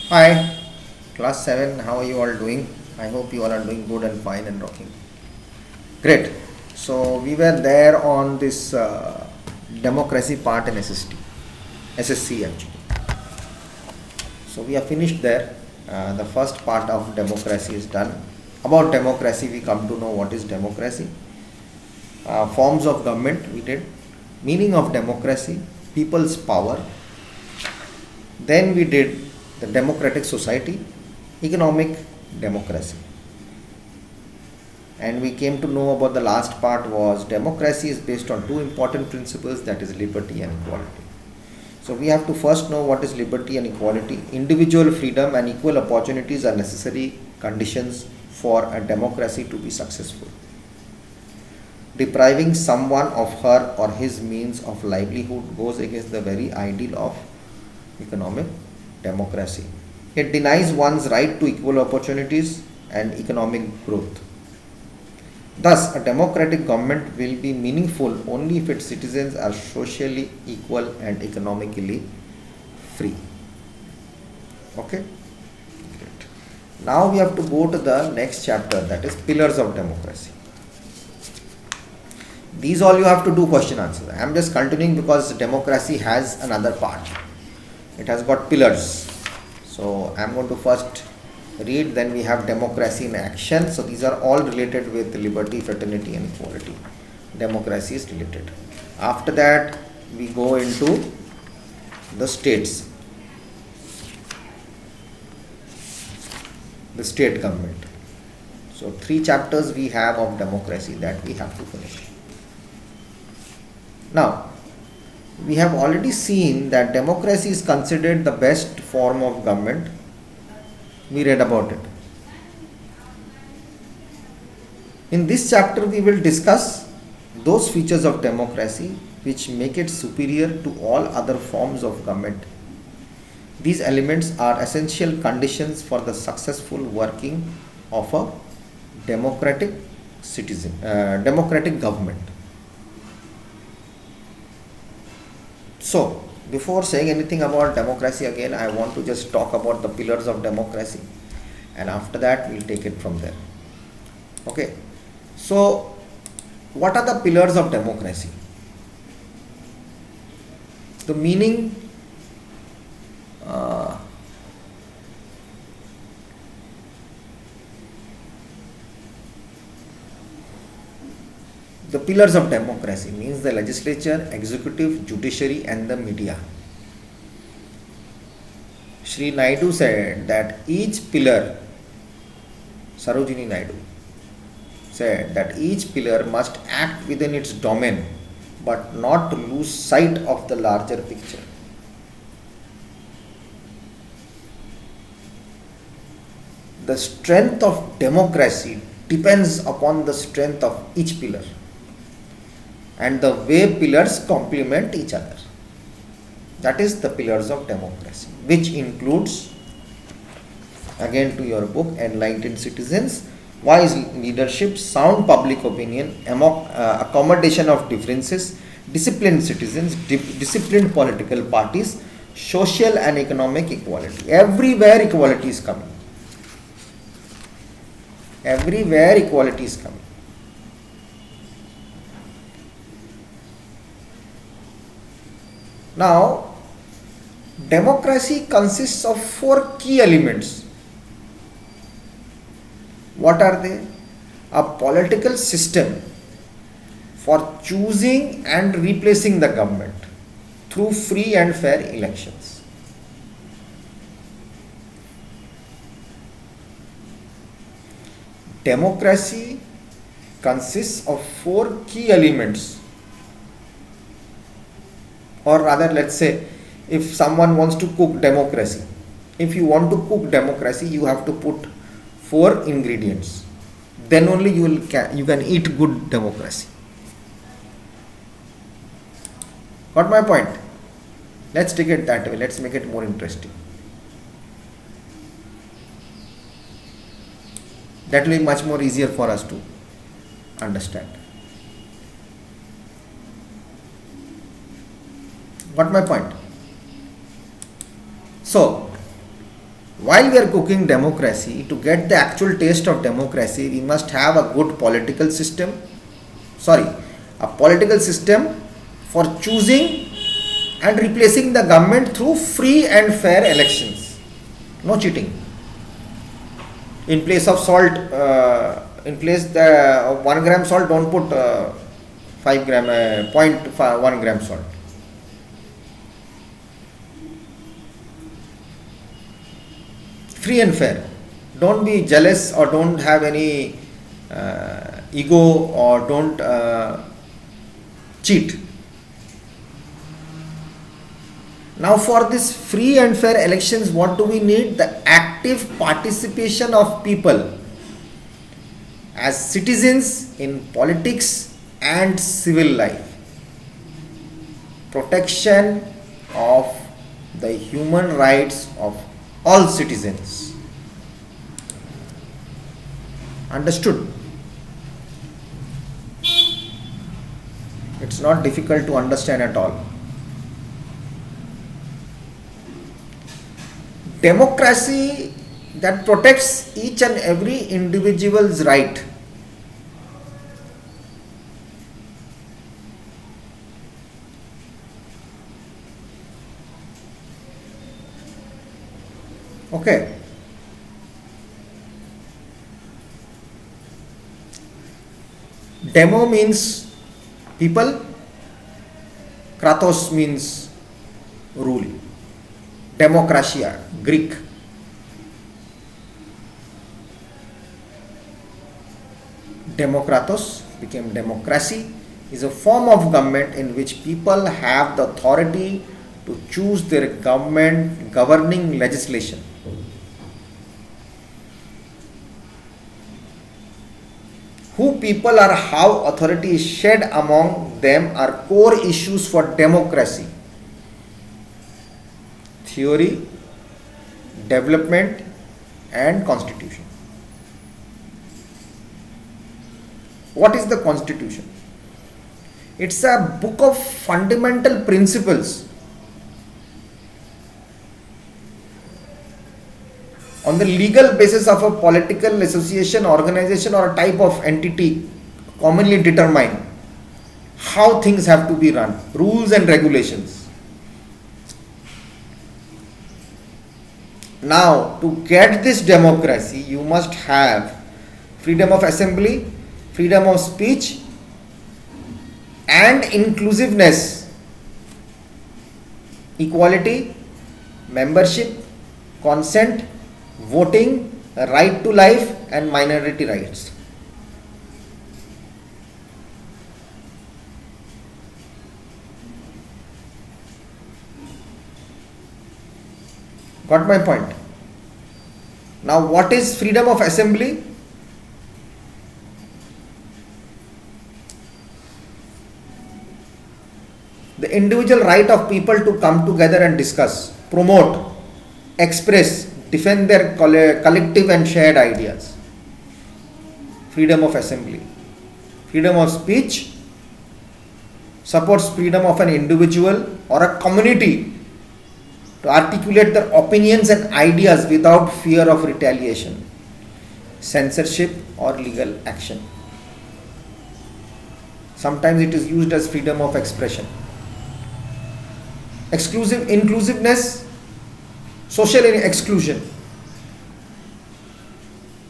Hi, class 7, how are you all doing? I hope you all are doing good and fine and rocking. Great. So, we were there on this democracy part in SSC actually. So, we have finished there. The first part of democracy is done. About democracy, we come to know what is democracy. Forms of government, we did. Meaning of democracy, people's power. Then we did the democratic society, economic democracy. And we came to know about the last part was democracy is based on two important principles, that is liberty and equality. So we have to first know what is liberty and equality. Individual freedom and equal opportunities are necessary conditions for a democracy to be successful. Depriving someone of her or his means of livelihood goes against the very ideal of economic democracy. It denies one's right to equal opportunities and economic growth. Thus, a democratic government will be meaningful only if its citizens are socially equal and economically free. Okay? Great. Now we have to go to the next chapter, that is pillars of democracy. These all you have to do question answer. I am just continuing because democracy has another part. It has got pillars. So I am going to first read, then we have democracy in action. So these are all related with liberty, fraternity and equality. Democracy is related. After that we go into the states, the state government. So 3 chapters we have of democracy that we have to finish. Now, we have already seen that democracy is considered the best form of government. We read about it. In this chapter, we will discuss those features of democracy which make it superior to all other forms of government. These elements are essential conditions for the successful working of a democratic government. So, before saying anything about democracy again, I want to just talk about the pillars of democracy, and after that we'll take it from there. Okay. So, what are the pillars of democracy? The meaning the pillars of democracy means the legislature, executive, judiciary and the media. Sri Naidu said that each pillar, Sarojini Naidu said that each pillar must act within its domain but not to lose sight of the larger picture. The strength of democracy depends upon the strength of each pillar and the way pillars complement each other. That is the pillars of democracy, which includes, again to your book, enlightened citizens, wise leadership, sound public opinion, accommodation of differences, disciplined citizens, disciplined political parties, social and economic equality. Everywhere equality is coming. Everywhere equality is coming. Now, democracy consists of 4 key elements. What are they? A political system for choosing and replacing the government through free and fair elections. Democracy consists of 4 key elements. Or rather, let's say, if someone wants to cook democracy, if you want to cook democracy, you have to put 4 ingredients. Then only you can eat good democracy. Got my point? Let's take it that way. Let's make it more interesting. That will be much more easier for us to understand. Got my point? So, While we are cooking democracy, to get the actual taste of democracy, we must have a good political system. Sorry, a political system for choosing and replacing the government through free and fair elections. No cheating. In place of salt, in place the 1 gram salt, don't put 5 gram, 0.1 gram salt. Free and fair. Don't be jealous or don't have any ego or don't cheat. Now for this free and fair elections, what do we need? The active participation of people as citizens in politics and civil life. Protection of the human rights of all citizens. Understood? It's not difficult to understand at all. Democracy that protects each and every individual's right. Okay. Demo means people, kratos means rule. Demokratia, Greek. Demokratos became democracy, is a form of government in which people have the authority to choose their government governing legislation. Who people are, how authority is shared among them are core issues for democracy. Theory, development and constitution. What is the constitution? It's a book of fundamental principles on the legal basis of a political association, organization or a type of entity commonly determine how things have to be run, rules and regulations. Now, to get this democracy, you must have freedom of assembly, freedom of speech, and inclusiveness, equality, membership, consent, voting, right to life, and minority rights. Got my point? Now, what is freedom of assembly? The individual right of people to come together and discuss, promote, express, defend their collective and shared ideas. Freedom of assembly. Freedom of speech supports freedom of an individual or a community to articulate their opinions and ideas without fear of retaliation, censorship or legal action. Sometimes it is used as freedom of expression. Inclusiveness, social exclusion.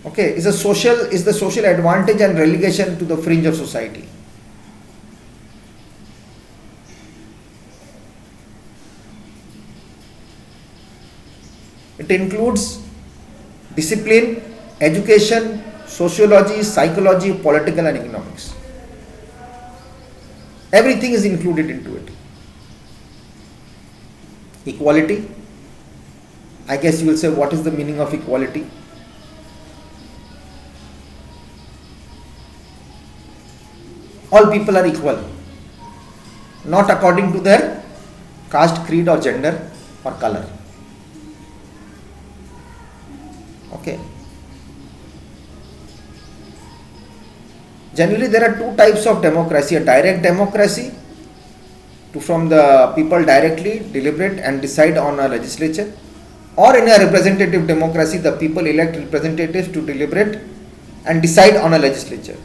Okay, is the social advantage and relegation to the fringe of society. It includes discipline, education, sociology, psychology, political and economics. Everything is included into it. Equality. I guess you will say, what is the meaning of equality? All people are equal, not according to their caste, creed or gender or color. Okay. Generally, there are two types of democracy: a direct democracy, from the people directly deliberate and decide on a legislature, Or in a representative democracy, the people elect representatives to deliberate and decide on a legislature,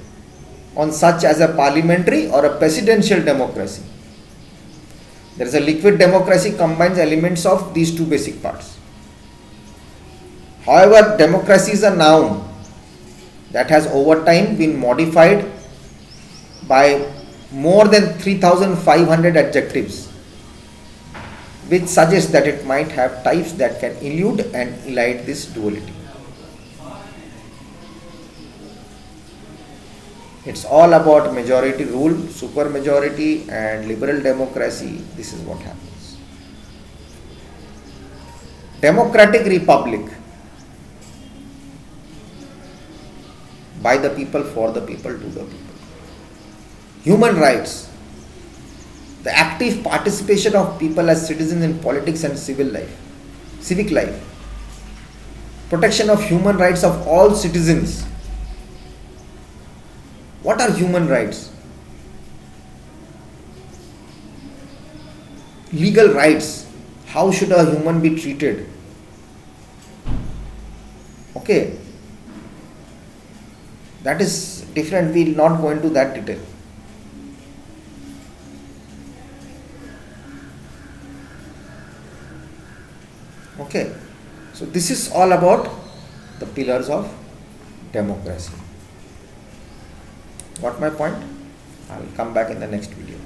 on such as a parliamentary or a presidential democracy. There is a liquid democracy combines elements of these two basic parts. However, democracy is a noun that has over time been modified by more than 3,500 adjectives, which suggests that it might have types that can elude and elide this duality. It's all about majority rule, supermajority, and liberal democracy. This is what happens. Democratic republic, by the people, for the people, to the people. Human rights, the active participation of people as citizens in politics and civic life. Protection of human rights of all citizens. What are human rights? Legal rights. How should a human be treated? Okay. That is different. We will not go into that detail. Okay. So this is all about the pillars of democracy. Got my point? I will come back in the next video.